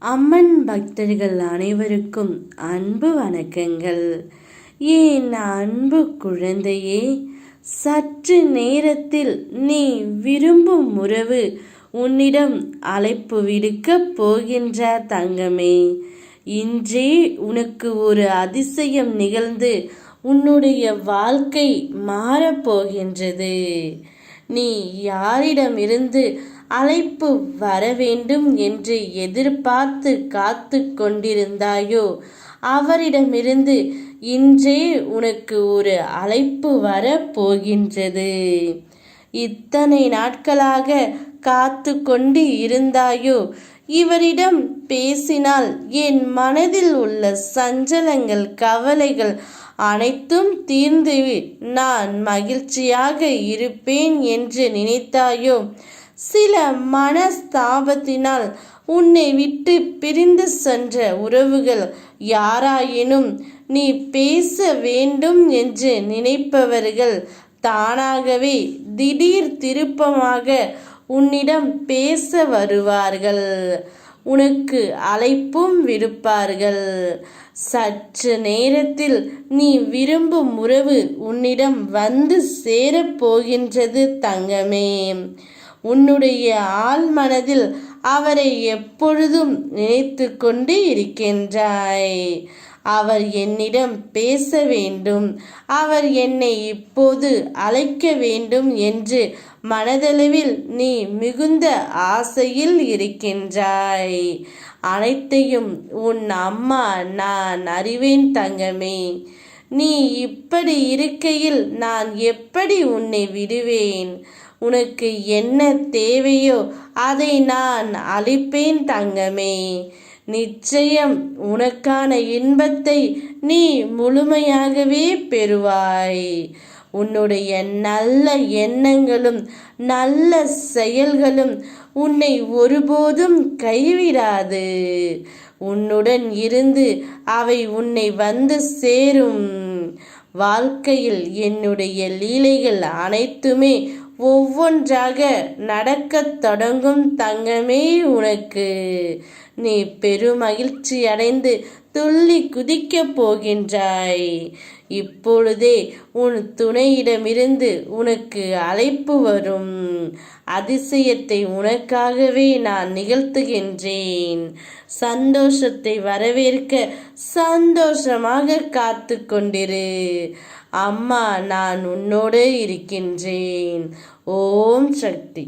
அம்மன் பக்தர்கள் அனைவருக்கும் அன்பு வணக்கங்கள். என் அன்பு குழந்தையே, சற்று நேரத்தில் நீ விரும்பும் உறவு உன்னிடம் அழைப்பு விடுக்கப் போகின்ற தங்கமே. இன்றே உனக்கு ஒரு அதிசயம் நிகழ்ந்து உன்னுடைய வாழ்க்கை மாறப்போகின்றது. நீ யாரிடமிருந்து அழைப்பு வர வேண்டும் என்று எதிர்பார்த்து காத்து கொண்டிருந்தாயோ அவரிடமிருந்து இன்றே உனக்கு ஒரு அழைப்பு வர போகின்றது. இத்தனை நாட்களாக காத்து கொண்டு இருந்தாயோ, இவரிடம் பேசினால் என் மனதில் உள்ள சஞ்சலங்கள் கவலைகள் அனைத்தும் தீர்ந்து நான் மகிழ்ச்சியாக இருப்பேன் என்று நினைத்தாயோ, சில மனஸ்தாபத்தினால் உன்னை விட்டு பிரிந்து சென்ற உறவுகள் யாராயினும் நீ பேச வேண்டும் என்று நினைப்பவர்கள் தானாகவே திடீர் திருப்பமாக உன்னிடம் பேச வருவார்கள். உனக்கு அழைப்பும் விடுப்பார்கள். சற்று நேரத்தில் நீ விரும்பும் உறவு உன்னிடம் வந்து சேரப்போகின்றது தங்கமே. உன்னுடைய ஆழ் மனதில் அவரை எப்பொழுதும் நினைத்து கொண்டு இருக்கின்றாய். அவர் என்னிடம் பேச வேண்டும், அவர் என்னை இப்போது அழைக்க வேண்டும் என்று மனதளவில் நீ மிகுந்த ஆசையில் இருக்கின்றாய். அனைத்தையும் உன் அம்மா நான் அறிவேன் தங்கமே. நீ இப்படி இருக்கையில் நான் எப்படி உன்னை விடுவேன்? உனக்கு என்ன தேவையோ அதை நான் அளிப்பேன் தங்கமே. நிச்சயம் உனக்கான இன்பத்தை நீ முழுமையாகவே பெறுவாய். உன்னுடைய நல்ல எண்ணங்களும் நல்ல செயல்களும் உன்னை ஒருபோதும் கைவிடாது. உன்னுடன் இருந்து அவை உன்னை வந்து சேரும். வாழ்க்கையில் என்னுடைய லீலைகள் அனைத்துமே ஒவ்வொன்றாக நடக்கத் தொடங்கும் தங்கமே. உனக்கு நீ பெருமகிழ்ச்சி அடைந்து துள்ளி குதிக்கப் போகின்றாய். இப்பொழுதே உன் துணையிடமிருந்து உனக்கு அழைப்பு வரும். அதிசயத்தை உனக்காகவே நான் நிகழ்த்துகின்றேன். சந்தோஷத்தை வரவேற்க சந்தோஷமாக காத்து கொண்டிரு. அம்மா நான் உன்னோடு இருக்கின்றேன். ஓம் சக்தி.